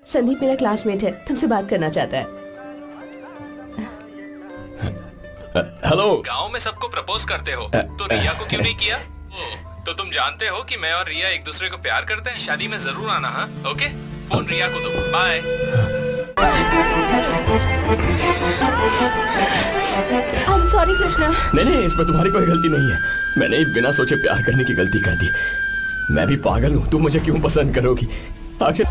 संदीप मेरा क्लासमेट है, तुमसे बात करना चाहता है। हेलो। गांव में सबको प्रपोज करते हो तो रिया को क्यों नहीं किया? तो तुम जानते हो कि मैं और रिया एक दूसरे को प्यार करते हैं। शादी में जरूर आना। हाँ ओके, फोन रिया को दो। Bye. I am sorry Krishna. नहीं, इसमें तुम्हारी कोई गलती नहीं है। मैंने ही बिना सोचे प्यार करने की गलती कर दी। मैं भी पागल हूँ, तुम मुझे क्यों पसंद करोगी आखिर?